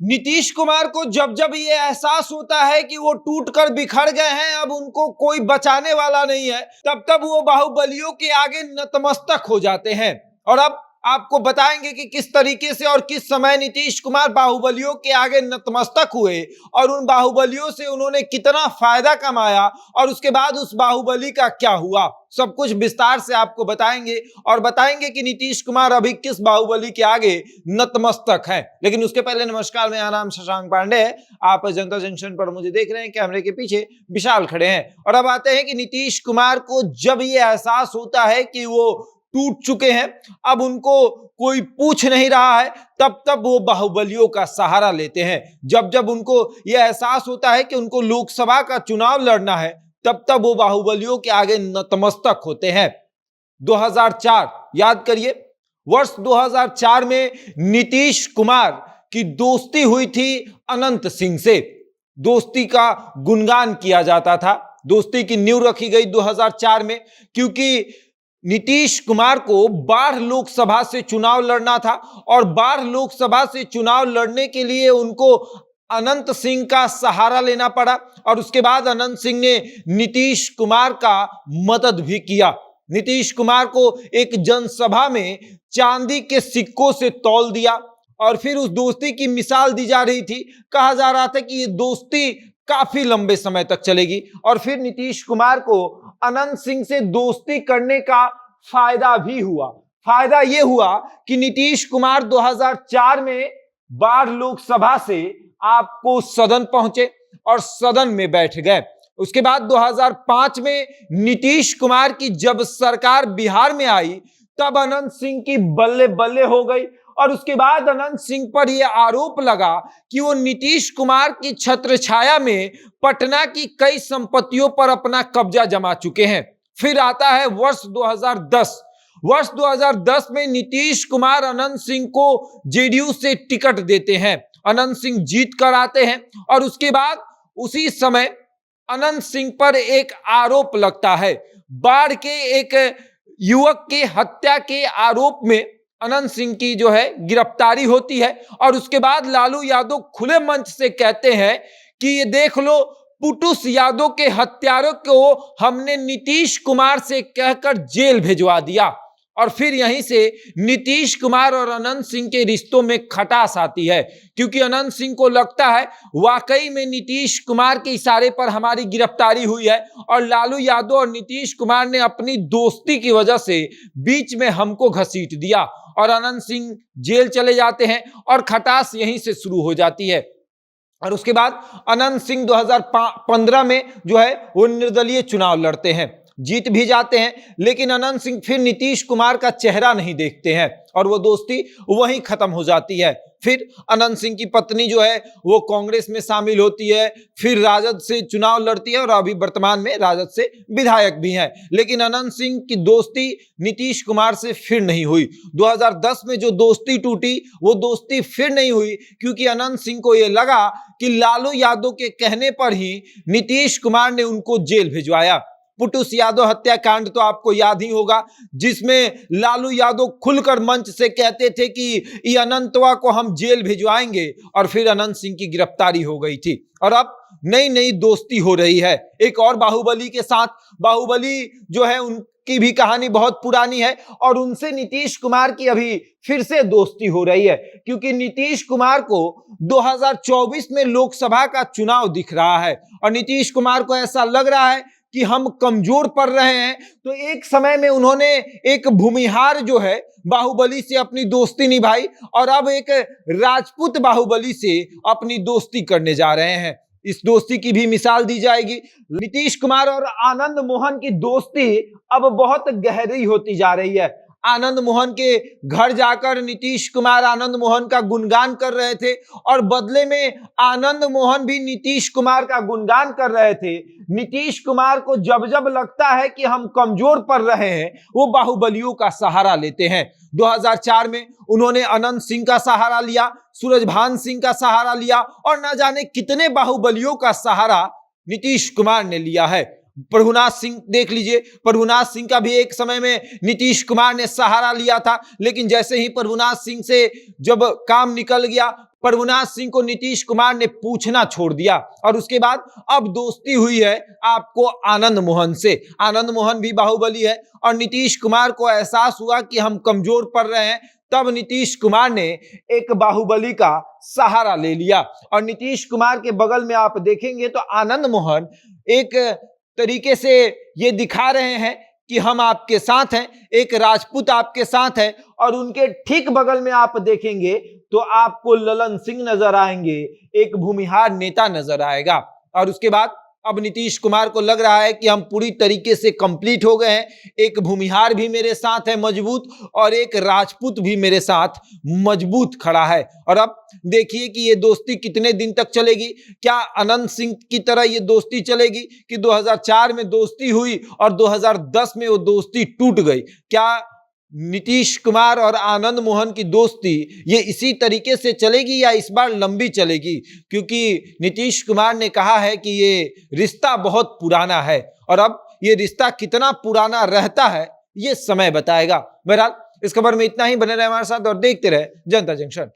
नीतीश कुमार को जब जब ये एहसास होता है कि वो टूटकर बिखर गए हैं, अब उनको कोई बचाने वाला नहीं है, तब तब वो बाहुबलियों के आगे नतमस्तक हो जाते हैं। और अब आपको बताएंगे कि किस तरीके से और किस समय नीतीश कुमार बाहुबलियों के आगे नतमस्तक हुए और उन बाहुबलियों से उन्होंने कितना फायदा कमाया और उसके बाद उस बाहुबली का क्या हुआ, सब कुछ विस्तार से आपको बताएंगे और बताएंगे कि नीतीश कुमार अभी किस बाहुबली के आगे नतमस्तक है। लेकिन उसके पहले नमस्कार, मेरा नाम शशांक पांडे है, आप जनता जंक्शन पर मुझे देख रहे हैं, कैमरे के पीछे विशाल खड़े हैं। और अब आते हैं कि नीतीश कुमार को जब ये एहसास होता है कि वो टूट चुके हैं, अब उनको कोई पूछ नहीं रहा है, तब तब वो बाहुबलियों का सहारा लेते हैं। जब जब उनको यह एहसास होता है कि उनको लोकसभा का चुनाव लड़ना है, तब तब वो बाहुबलियों के आगे नतमस्तक होते हैं। 2004 याद करिए, वर्ष 2004 में नीतीश कुमार की दोस्ती हुई थी अनंत सिंह से। दोस्ती का गुणगान किया जाता था, दोस्ती की नींव रखी गई 2004 में, क्योंकि नीतीश कुमार को बाढ़ लोकसभा से चुनाव लड़ना था और बाढ़ लोकसभा से चुनाव लड़ने के लिए उनको अनंत सिंह का सहारा लेना पड़ा और उसके बाद अनंत सिंह ने नीतीश कुमार का मदद भी किया। नीतीश कुमार को एक जनसभा में चांदी के सिक्कों से तौल दिया और फिर उस दोस्ती की मिसाल दी जा रही थी। कहा जा रहा था कि ये दोस्ती काफी लंबे समय तक चलेगी और फिर नीतीश कुमार को अनंत सिंह से दोस्ती करने का फायदा भी हुआ। फायदा यह हुआ कि नीतीश कुमार 2004 में बाढ़ लोकसभा से आपको सदन पहुंचे और सदन में बैठ गए। उसके बाद 2005 में नीतीश कुमार की जब सरकार बिहार में आई, तब अनंत सिंह की बल्ले बल्ले हो गई और उसके बाद अनंत सिंह पर यह आरोप लगा कि वो नीतीश कुमार की छत्रछाया में पटना की कई संपत्तियों पर अपना कब्जा जमा चुके हैं। फिर आता है वर्ष 2010। वर्ष 2010 में नीतीश कुमार अनंत सिंह को जेडीयू से टिकट देते हैं। अनंत सिंह जीत कर आते हैं और उसके बाद उसी समय अनंत सिंह पर एक आरोप लगता है। बाढ़ के एक युवक के हत्या के आरोप में अनंत सिंह की जो है गिरफ्तारी होती है और उसके बाद लालू यादव खुले मंच से कहते हैं कि ये देख लो, पुटुस यादव के हत्यारों को हमने नीतीश कुमार से कहकर जेल भिजवा दिया। और फिर यहीं से नीतीश कुमार और अनंत सिंह के रिश्तों में खटास आती है, क्योंकि अनंत सिंह को लगता है वाकई में नीतीश कुमार के इशारे पर हमारी गिरफ्तारी हुई है और लालू यादव और नीतीश कुमार ने अपनी दोस्ती की वजह से बीच में हमको घसीट दिया और अनंत सिंह जेल चले जाते हैं और खटास यहीं से शुरू हो जाती है। और उसके बाद अनंत सिंह 2015 में जो है वो निर्दलीय चुनाव लड़ते हैं, जीत भी जाते हैं, लेकिन अनंत सिंह फिर नीतीश कुमार का चेहरा नहीं देखते हैं और वो दोस्ती वहीं खत्म हो जाती है। फिर अनंत सिंह की पत्नी जो है वो कांग्रेस में शामिल होती है, फिर राजद से चुनाव लड़ती है और अभी वर्तमान में राजद से विधायक भी हैं। लेकिन अनंत सिंह की दोस्ती नीतीश कुमार से फिर नहीं हुई। 2010 में जो दोस्ती टूटी वो दोस्ती फिर नहीं हुई, क्योंकि अनंत सिंह को ये लगा कि लालू यादव के कहने पर ही नीतीश कुमार ने उनको जेल भिजवाया। पुटुस यादव हत्याकांड तो आपको याद ही होगा, जिसमें लालू यादव खुलकर मंच से कहते थे कि ये अनंतवा को हम जेल भिजवाएंगे और फिर अनंत सिंह की गिरफ्तारी हो गई थी। और अब नई नई दोस्ती हो रही है एक और बाहुबली के साथ। बाहुबली जो है उनकी भी कहानी बहुत पुरानी है और उनसे नीतीश कुमार की अभी फिर से दोस्ती हो रही है, क्योंकि नीतीश कुमार को 2024 में लोकसभा का चुनाव दिख रहा है और नीतीश कुमार को ऐसा लग रहा है कि हम कमजोर पड़ रहे हैं। तो एक समय में उन्होंने एक भूमिहार जो है बाहुबली से अपनी दोस्ती निभाई और अब एक राजपूत बाहुबली से अपनी दोस्ती करने जा रहे हैं। इस दोस्ती की भी मिसाल दी जाएगी। नीतीश कुमार और आनंद मोहन की दोस्ती अब बहुत गहरी होती जा रही है। आनंद मोहन के घर जाकर नीतीश कुमार आनंद मोहन का गुणगान कर रहे थे और बदले में आनंद मोहन भी नीतीश कुमार का गुणगान कर रहे थे। नीतीश कुमार को जब जब लगता है कि हम कमजोर पड़ रहे हैं, वो बाहुबलियों का सहारा लेते हैं। 2004 में उन्होंने अनंत सिंह का सहारा लिया, सूरजभान सिंह का सहारा लिया और न जाने कितने बाहुबलियों का सहारा नीतीश कुमार ने लिया है। प्रभुनाथ सिंह देख लीजिए, प्रभुनाथ सिंह का भी एक समय में नीतीश कुमार ने सहारा लिया था, लेकिन जैसे ही प्रभुनाथ सिंह से जब काम निकल गया, प्रभुनाथ सिंह को नीतीश कुमार ने पूछना छोड़ दिया और उसके बाद अब दोस्ती हुई है आपको आनंद मोहन से। आनंद मोहन भी बाहुबली है और नीतीश कुमार को एहसास हुआ कि हम कमजोर पड़ रहे हैं, तब नीतीश कुमार ने एक बाहुबली का सहारा ले लिया। और नीतीश कुमार के बगल में आप देखेंगे तो आनंद मोहन एक तरीके से ये दिखा रहे हैं कि हम आपके साथ हैं, एक राजपूत आपके साथ है। और उनके ठीक बगल में आप देखेंगे तो आपको ललन सिंह नजर आएंगे, एक भूमिहार नेता नजर आएगा। और उसके बाद अब नीतीश कुमार को लग रहा है कि हम पूरी तरीके से कंप्लीट हो गए हैं, एक भूमिहार भी मेरे साथ है मजबूत और एक राजपूत भी मेरे साथ मजबूत खड़ा है। और अब देखिए कि ये दोस्ती कितने दिन तक चलेगी। क्या अनंत सिंह की तरह ये दोस्ती चलेगी कि 2004 में दोस्ती हुई और 2010 में वो दोस्ती टूट गई? क्या नीतीश कुमार और आनंद मोहन की दोस्ती ये इसी तरीके से चलेगी या इस बार लंबी चलेगी? क्योंकि नीतीश कुमार ने कहा है कि ये रिश्ता बहुत पुराना है और अब ये रिश्ता कितना पुराना रहता है ये समय बताएगा। बहरहाल इस खबर में इतना ही। बने रहे हमारे साथ और देखते रहे जनता जंक्शन।